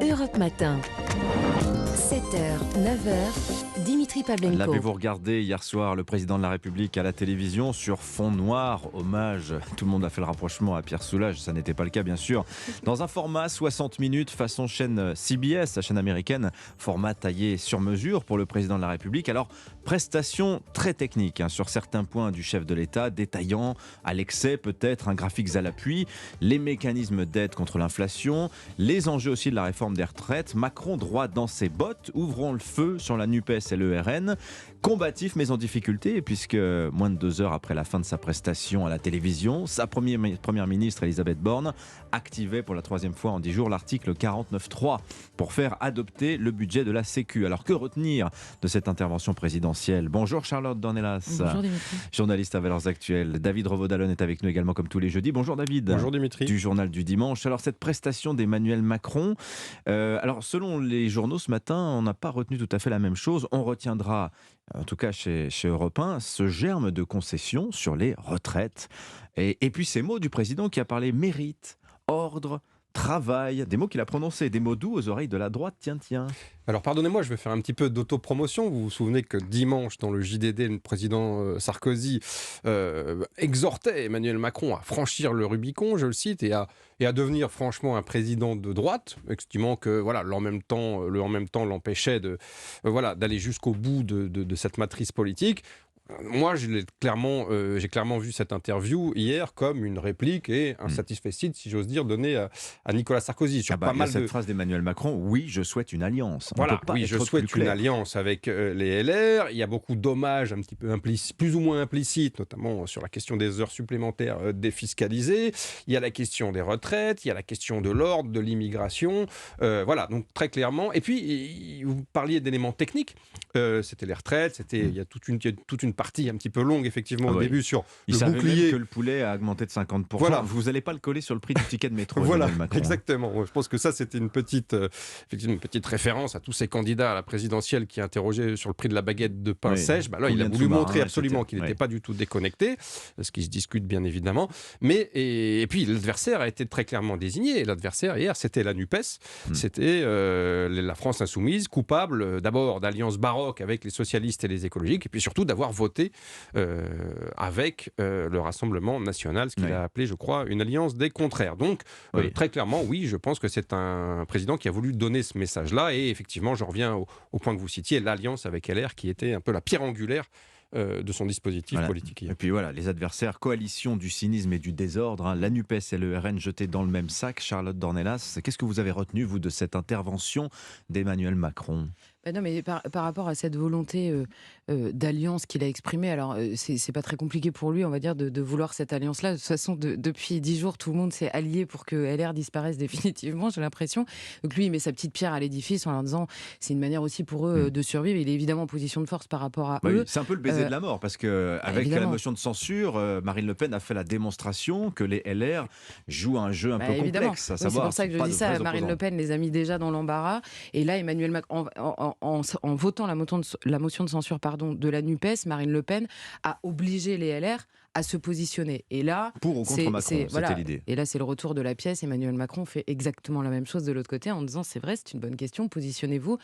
Europe Matin, 7h, 9h, Dimitri Pavlenko. L'avez-vous regardé hier soir, le président de la République à la télévision sur fond noir, hommage, tout le monde a fait le rapprochement à Pierre Soulages, ça n'était pas le cas bien sûr, dans un format 60 minutes façon chaîne CBS, la chaîne américaine, format taillé sur mesure pour le président de la République. Alors, prestation très technique sur certains points du chef de l'État, détaillant à l'excès peut-être un graphique à l'appui, les mécanismes d'aide contre l'inflation, les enjeux aussi de la réforme des retraites. Macron droit dans ses bottes, ouvrons le feu sur la NUPES et le RN. Combatif mais en difficulté, puisque moins de 2 heures après la fin de sa prestation à la télévision, sa première ministre Elisabeth Borne activait pour la 3e fois en 10 jours l'article 49.3 pour faire adopter le budget de la Sécu. Alors que retenir de cette intervention présidentielle? Bonjour Charlotte Dornelas. Bonjour Dimitri. Journaliste à Valeurs Actuelles. David Revaud-Dallon est avec nous également comme tous les jeudis. Bonjour David. Bonjour Dimitri. Du journal du dimanche. Alors cette prestation d'Emmanuel Macron, alors selon les journaux ce matin, on n'a pas retenu tout à fait la même chose. On retiendra, en tout cas chez Europe 1, ce germe de concession sur les retraites. Et puis ces mots du président qui a parlé mérite, ordre, travail, des mots qu'il a prononcés, des mots doux aux oreilles de la droite, tiens. Alors pardonnez-moi, je vais faire un petit peu d'autopromotion. Vous vous souvenez que dimanche, dans le JDD, le président Sarkozy exhortait Emmanuel Macron à franchir le Rubicon, je le cite, et à devenir franchement un président de droite, estimant que voilà, le en même temps l'empêchait d'aller jusqu'au bout de cette matrice politique. Moi, j'ai clairement vu cette interview hier comme une réplique et un satisfecit, si j'ose dire, donné à Nicolas Sarkozy. Cette phrase d'Emmanuel Macron, oui, je souhaite une alliance. Voilà, oui, je souhaite une alliance avec les LR. Il y a beaucoup d'hommages un petit peu plus ou moins implicites, notamment sur la question des heures supplémentaires défiscalisées. Il y a la question des retraites, il y a la question de l'ordre, de l'immigration. Voilà, donc très clairement. Et puis, vous parliez d'éléments techniques. C'était les retraites, il y a toute une partie un petit peu longue, effectivement, au début, sur il le savait bouclier. Même que le poulet a augmenté de 50%. Voilà. Vous n'allez pas le coller sur le prix du ticket de métro. Voilà, Macron, exactement. Je pense que ça, c'était une petite référence à tous ces candidats à la présidentielle qui interrogeaient sur le prix de la baguette de pain sèche. Là, il a voulu montrer absolument qu'il n'était pas du tout déconnecté, ce qui se discute bien évidemment. Et puis, l'adversaire a été très clairement désigné. Et l'adversaire, hier, c'était la NUPES. C'était la France insoumise, coupable d'abord d'alliance baroque avec les socialistes et les écologiques, et puis surtout d'avoir voté avec le Rassemblement national, ce qu'il a appelé, je crois, une alliance des contraires. Donc, très clairement, oui, je pense que c'est un président qui a voulu donner ce message-là, et effectivement, je reviens au point que vous citiez, l'alliance avec LR, qui était un peu la pierre angulaire de son dispositif politique. Et puis voilà, les adversaires, coalition du cynisme et du désordre, la NUPES et le RN jetés dans le même sac. Charlotte Dornelas, qu'est-ce que vous avez retenu, vous, de cette intervention d'Emmanuel Macron ? Non, mais par rapport à cette volonté d'alliance qu'il a exprimée, alors c'est pas très compliqué pour lui, on va dire, de vouloir cette alliance-là. De toute façon, depuis 10 jours, tout le monde s'est allié pour que LR disparaisse définitivement, j'ai l'impression. Donc lui, il met sa petite pierre à l'édifice en leur disant c'est une manière aussi pour eux de survivre. Il est évidemment en position de force par rapport à eux. C'est un peu le baiser de la mort, parce qu'avec la motion de censure, Marine Le Pen a fait la démonstration que les LR jouent un jeu un peu complexe. C'est pour ça que je dis ça. Marine Le Pen les a mis déjà dans l'embarras. Et là, Emmanuel Macron, en votant la motion de censure de la NUPES, Marine Le Pen a obligé les LR à se positionner. Et là, pour ou contre Macron, c'était l'idée. Et là, c'est le retour de la pièce. Emmanuel Macron fait exactement la même chose de l'autre côté en disant c'est vrai, c'est une bonne question, positionnez-vous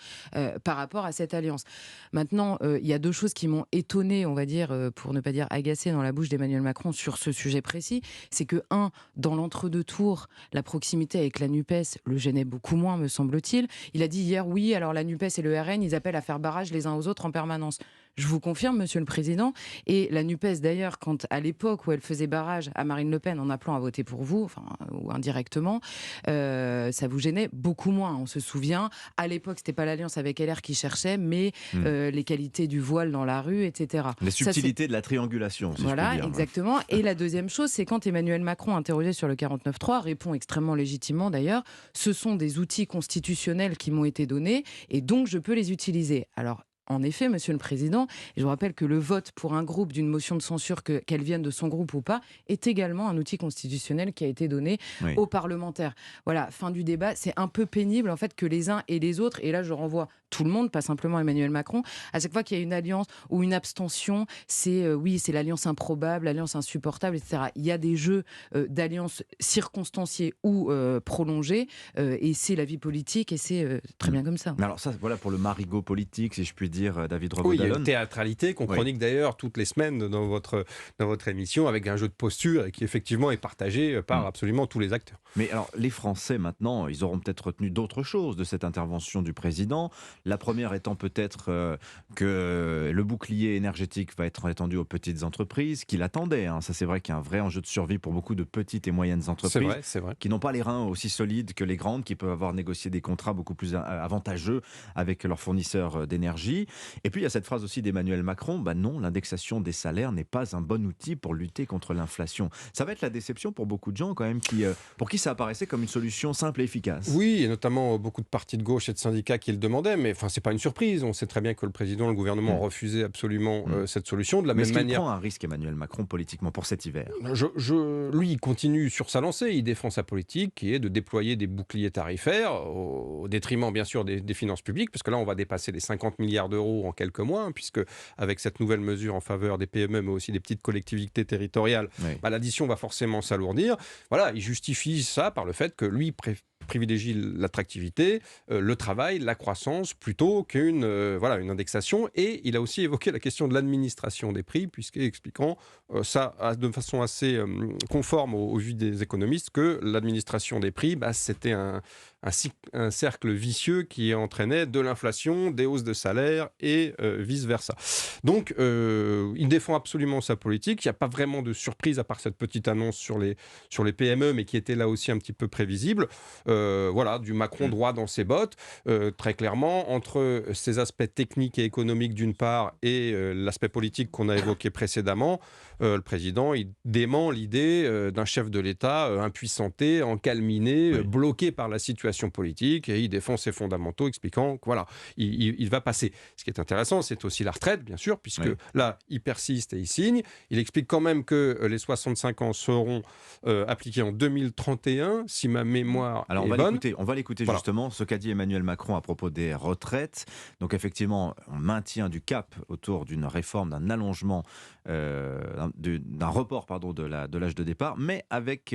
par rapport à cette alliance. Maintenant, il y a 2 choses qui m'ont étonné, on va dire, pour ne pas dire agacé dans la bouche d'Emmanuel Macron sur ce sujet précis. C'est que, dans l'entre-deux tours, la proximité avec la NUPES le gênait beaucoup moins, me semble-t-il. Il a dit hier, oui, alors la NUPES et le RN, ils appellent à faire barrage les uns aux autres en permanence. Je vous confirme, Monsieur le Président, et la NUPES d'ailleurs, quand à l'époque où elle faisait barrage à Marine Le Pen en appelant à voter pour vous, ou indirectement, ça vous gênait beaucoup moins. On se souvient, à l'époque, c'était pas l'alliance avec LR qui cherchait, mais les qualités du voile dans la rue, etc. Les subtilités de la triangulation, si je peux dire. Exactement. Et la deuxième chose, c'est quand Emmanuel Macron, interrogé sur le 49.3, répond extrêmement légitimement d'ailleurs, ce sont des outils constitutionnels qui m'ont été donnés, et donc je peux les utiliser. Alors, en effet, Monsieur le Président, et je vous rappelle que le vote pour un groupe d'une motion de censure, qu'elle vienne de son groupe ou pas, est également un outil constitutionnel qui a été donné aux parlementaires. Voilà, fin du débat. C'est un peu pénible en fait que les uns et les autres, et là je renvoie tout le monde, pas simplement Emmanuel Macron, à chaque fois qu'il y a une alliance ou une abstention, c'est c'est l'alliance improbable, l'alliance insupportable, etc. Il y a des jeux d'alliances circonstanciées ou prolongées, et c'est la vie politique, et c'est très bien comme ça. Mais alors ça, voilà pour le marigot politique, si je puis dire, David Revaud-Dallon. Oui, il y a une théâtralité qu'on chronique d'ailleurs toutes les semaines dans votre émission, avec un jeu de posture qui effectivement est partagé par absolument tous les acteurs. Mais alors les Français maintenant, ils auront peut-être retenu d'autres choses de cette intervention du président. La première étant peut-être que le bouclier énergétique va être étendu aux petites entreprises, qu'il attendait. Ça c'est vrai qu'il y a un vrai enjeu de survie pour beaucoup de petites et moyennes entreprises c'est vrai. Qui n'ont pas les reins aussi solides que les grandes, qui peuvent avoir négocié des contrats beaucoup plus avantageux avec leurs fournisseurs d'énergie. Et puis il y a cette phrase aussi d'Emmanuel Macron, non, l'indexation des salaires n'est pas un bon outil pour lutter contre l'inflation. Ça va être la déception pour beaucoup de gens quand même, pour qui ça apparaissait comme une solution simple et efficace. Oui, et notamment beaucoup de partis de gauche et de syndicats qui le demandaient, mais c'est pas une surprise. On sait très bien que le président, le gouvernement ont refusé absolument cette solution. De la même manière, il prend un risque, Emmanuel Macron, politiquement pour cet hiver. Lui, il continue sur sa lancée. Il défend sa politique qui est de déployer des boucliers tarifaires au détriment, bien sûr, des finances publiques, parce que là, on va dépasser les 50 milliards d'euros en quelques mois, puisque avec cette nouvelle mesure en faveur des PME, mais aussi des petites collectivités territoriales, l'addition va forcément s'alourdir. Voilà, il justifie ça par le fait que lui privilégie l'attractivité, le travail, la croissance, plutôt qu'une une indexation. Et il a aussi évoqué la question de l'administration des prix, expliquant ça de façon assez conforme au vu des économistes, que l'administration des prix, c'était un cercle vicieux qui entraînait de l'inflation, des hausses de salaire et vice-versa. Donc, il défend absolument sa politique. Il n'y a pas vraiment de surprise à part cette petite annonce sur les PME, mais qui était là aussi un petit peu prévisible. Du Macron droit dans ses bottes, très clairement, entre ces aspects techniques et économiques d'une part et l'aspect politique qu'on a évoqué précédemment. Le président, il dément l'idée d'un chef de l'État impuissanté, encalminé, bloqué par la situation politique, et il défend ses fondamentaux, expliquant que il va passer. Ce qui est intéressant, c'est aussi la retraite, bien sûr, puisque là, il persiste et il signe. Il explique quand même que les 65 ans seront appliqués en 2031, si ma mémoire est bonne. On va l'écouter justement, ce qu'a dit Emmanuel Macron à propos des retraites. Donc effectivement, on maintient du cap autour d'une réforme, d'un allongement, d'un report de l'âge de départ, mais avec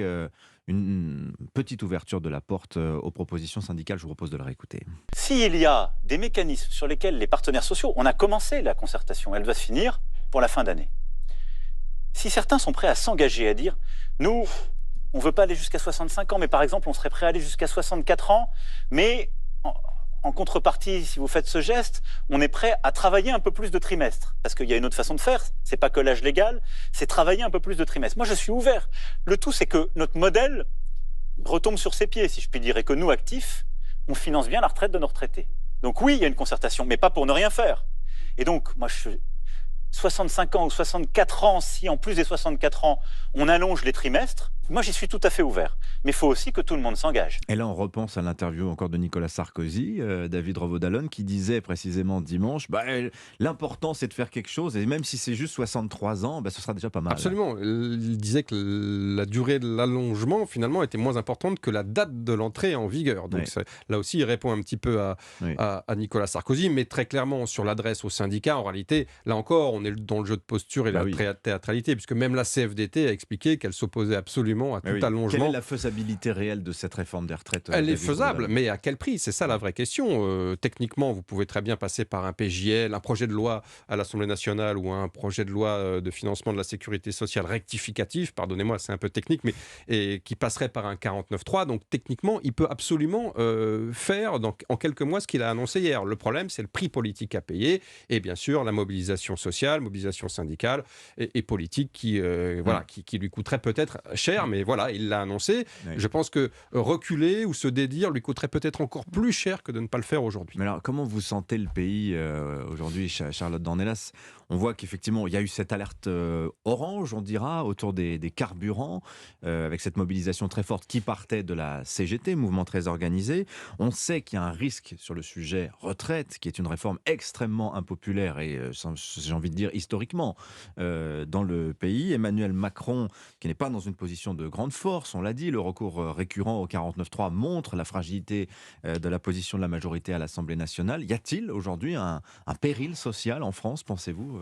une petite ouverture de la porte aux propositions syndicales. Je vous propose de le réécouter. S'il y a des mécanismes sur lesquels les partenaires sociaux, on a commencé la concertation, elle va se finir pour la fin d'année. Si certains sont prêts à s'engager, à dire, nous, on ne veut pas aller jusqu'à 65 ans, mais par exemple, on serait prêt à aller jusqu'à 64 ans, mais en contrepartie, si vous faites ce geste, on est prêt à travailler un peu plus de trimestres. Parce qu'il y a une autre façon de faire, c'est pas que l'âge légal, c'est travailler un peu plus de trimestres. Moi, je suis ouvert. Le tout, c'est que notre modèle retombe sur ses pieds, si je puis dire, et que nous, actifs, on finance bien la retraite de nos retraités. Donc oui, il y a une concertation, mais pas pour ne rien faire. Et donc, moi, 65 ans ou 64 ans, si en plus des 64 ans, on allonge les trimestres, moi j'y suis tout à fait ouvert. Mais il faut aussi que tout le monde s'engage. Et là, on repense à l'interview encore de Nicolas Sarkozy, David Revaud-Dallon, qui disait précisément dimanche, l'important c'est de faire quelque chose, et même si c'est juste 63 ans, ce sera déjà pas mal. Absolument. Il disait que la durée de l'allongement, finalement, était moins importante que la date de l'entrée en vigueur. Donc là aussi, il répond un petit peu à Nicolas Sarkozy, mais très clairement sur l'adresse aux syndicats, en réalité, là encore, on est dans le jeu de posture et la théâtralité, puisque même la CFDT a expliqué qu'elle s'opposait absolument à tout allongement. Quelle est la faisabilité réelle de cette réforme des retraites? Elle est faisable, mais à quel prix? C'est ça la vraie question. Techniquement, vous pouvez très bien passer par un PJL, un projet de loi à l'Assemblée nationale ou un projet de loi de financement de la sécurité sociale rectificatif, pardonnez-moi, c'est un peu technique, mais qui passerait par un 49.3. Donc techniquement, il peut absolument faire en quelques mois ce qu'il a annoncé hier. Le problème, c'est le prix politique à payer et bien sûr la mobilisation sociale, mobilisation syndicale et politique qui lui coûterait peut-être cher. mais voilà, il l'a annoncé. Oui. Je pense que reculer ou se dédire lui coûterait peut-être encore plus cher que de ne pas le faire aujourd'hui. Mais alors, comment vous sentez le pays aujourd'hui, Charlotte Dornelas ? On voit qu'effectivement, il y a eu cette alerte orange, on dira, autour des carburants, avec cette mobilisation très forte qui partait de la CGT, mouvement très organisé. On sait qu'il y a un risque sur le sujet retraite, qui est une réforme extrêmement impopulaire et, j'ai envie de dire, historiquement, dans le pays. Emmanuel Macron, qui n'est pas dans une position de grande force, on l'a dit, le recours récurrent au 49.3 montre la fragilité de la position de la majorité à l'Assemblée nationale. Y a-t-il aujourd'hui un péril social en France, pensez-vous,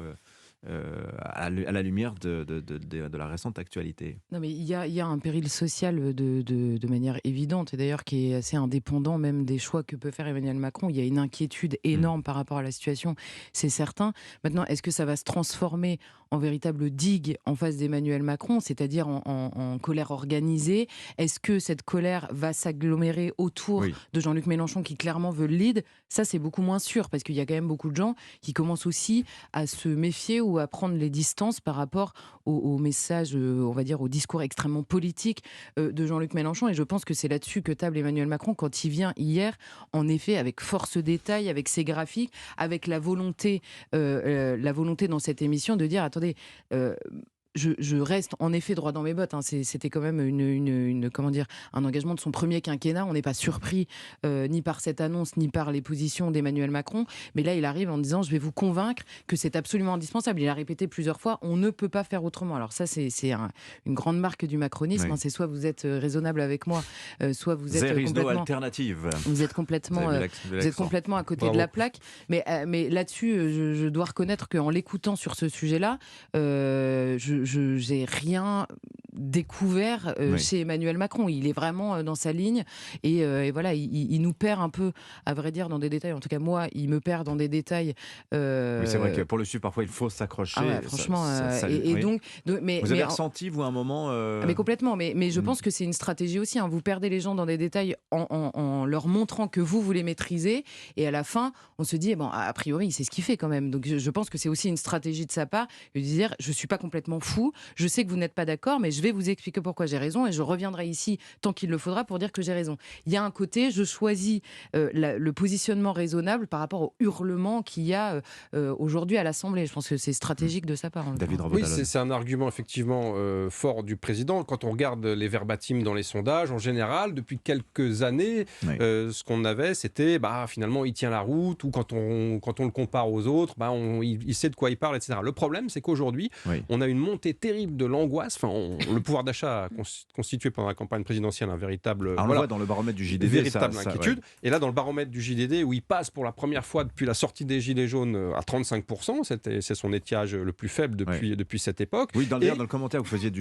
à la lumière de la récente actualité? Non, mais il y a un péril social de manière évidente, et d'ailleurs qui est assez indépendant même des choix que peut faire Emmanuel Macron. Il y a une inquiétude énorme par rapport à la situation, c'est certain. Maintenant, est-ce que ça va se transformer en véritable digue en face d'Emmanuel Macron, c'est-à-dire en colère organisée? Est-ce que cette colère va s'agglomérer autour de Jean-Luc Mélenchon qui clairement veut le lead? Ça, c'est beaucoup moins sûr, parce qu'il y a quand même beaucoup de gens qui commencent aussi à se méfier ou à prendre les distances par rapport au message, on va dire, au discours extrêmement politique de Jean-Luc Mélenchon. Et je pense que c'est là-dessus que table Emmanuel Macron quand il vient hier, en effet, avec force détail, avec ses graphiques, avec la volonté dans cette émission de dire, attendez, je reste en effet droit dans mes bottes. C'était quand même un engagement de son premier quinquennat. On n'est pas surpris ni par cette annonce, ni par les positions d'Emmanuel Macron. Mais là, il arrive en disant, je vais vous convaincre que c'est absolument indispensable. Il a répété plusieurs fois, on ne peut pas faire autrement. Alors ça, c'est une grande marque du macronisme. C'est soit vous êtes raisonnable avec moi, soit vous êtes complètement... alternative. Vous êtes complètement à côté de la plaque. Mais là-dessus, je dois reconnaître qu'en l'écoutant sur ce sujet-là, je n'ai rien découvert chez Emmanuel Macron. Il est vraiment dans sa ligne et voilà, il nous perd un peu, à vrai dire, dans des détails. En tout cas, moi, il me perd dans des détails. Oui, c'est vrai que pour le suivre, parfois, il faut s'accrocher. Franchement, vous avez ressenti, vous, un moment... Mais complètement, mais je pense que c'est une stratégie aussi. Vous perdez les gens dans des détails en leur montrant que vous les maîtrisez, et à la fin, on se dit, a priori, c'est ce qu'il fait quand même. Donc je pense que c'est aussi une stratégie de sa part, de dire, je ne suis pas complètement fou, je sais que vous n'êtes pas d'accord, mais je vais vous expliquer pourquoi j'ai raison, et je reviendrai ici tant qu'il le faudra pour dire que j'ai raison. Il y a un côté, je choisis le positionnement raisonnable par rapport au hurlement qu'il y a aujourd'hui à l'Assemblée. Je pense que c'est stratégique de sa part. David Oui, c'est un argument effectivement fort du président. Quand on regarde les verbatims dans les sondages, en général, depuis quelques années, ce qu'on avait, c'était finalement il tient la route, ou quand on le compare aux autres, il sait de quoi il parle, etc. Le problème, c'est qu'aujourd'hui, on a une montée terrible de l'angoisse. Le pouvoir d'achat a constitué pendant la campagne présidentielle un véritable... on le voit dans le baromètre du JDD. Véritable inquiétude. Et là, dans le baromètre du JDD, où il passe pour la première fois depuis la sortie des Gilets jaunes à 35%, c'est son étiage le plus faible depuis cette époque. Oui, dans le commentaire que vous faisiez,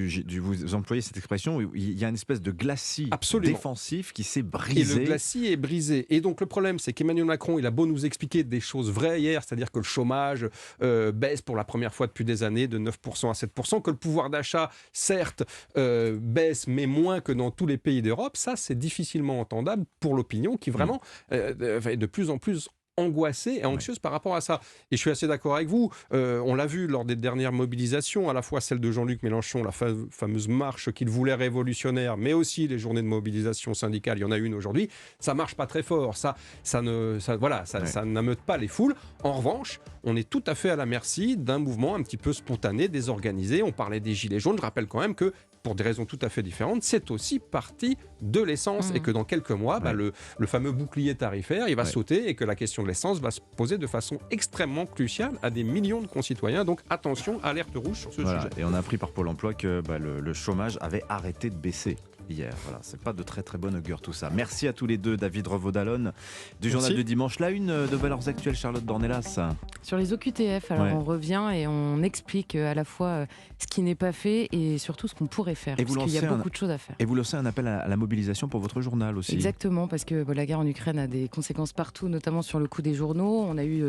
vous employez cette expression, il y a une espèce de glacis défensif qui s'est brisé. Et le glacis est brisé. Et donc le problème, c'est qu'Emmanuel Macron, il a beau nous expliquer des choses vraies hier, c'est-à-dire que le chômage baisse pour la première fois depuis des années de 9% à 7%, que le pouvoir d'achat, certes, baisse, mais moins que dans tous les pays d'Europe. Ça, c'est difficilement entendable pour l'opinion qui vraiment est de plus en plus angoissée et anxieuse par rapport à ça. Et je suis assez d'accord avec vous. On l'a vu lors des dernières mobilisations, à la fois celle de Jean-Luc Mélenchon, la fameuse marche qu'il voulait révolutionnaire, mais aussi les journées de mobilisation syndicale. Il y en a une aujourd'hui. Ça marche pas très fort. Ça n'ameute pas les foules. En revanche, on est tout à fait à la merci d'un mouvement un petit peu spontané, désorganisé. On parlait des Gilets jaunes. Je rappelle quand même que, pour des raisons tout à fait différentes, c'est aussi parti de l'essence et que dans quelques mois, le fameux bouclier tarifaire, il va sauter et que la question de l'essence va se poser de façon extrêmement cruciale à des millions de concitoyens. Donc attention, alerte rouge sur ce sujet. Et on a appris par Pôle emploi que le chômage avait arrêté de baisser hier. Voilà, c'est pas de très très bonne augure tout ça. Merci à tous les deux, David Revaud-Dallon du Journal du Dimanche. La une de Valeurs Actuelles, Charlotte Dornelas. Sur les OQTF, alors on revient et on explique à la fois ce qui n'est pas fait et surtout ce qu'on pourrait faire, parce qu'il y a beaucoup de choses à faire. Et vous lancez un appel à la mobilisation pour votre journal aussi. Exactement, parce que la guerre en Ukraine a des conséquences partout, notamment sur le coût des journaux. On a eu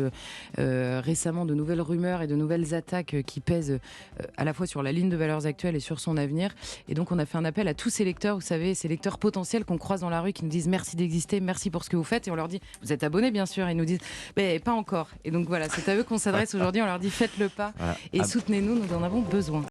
récemment de nouvelles rumeurs et de nouvelles attaques qui pèsent à la fois sur la ligne de Valeurs Actuelles et sur son avenir. Et donc on a fait un appel à tous ces lecteurs, vous savez, ces lecteurs potentiels qu'on croise dans la rue qui nous disent merci d'exister, merci pour ce que vous faites. Et on leur dit, vous êtes abonnés bien sûr, et ils nous disent, mais pas encore. Et donc voilà, c'est à eux qu'on s'adresse aujourd'hui, on leur dit faites le pas et soutenez-nous, nous en avons besoin.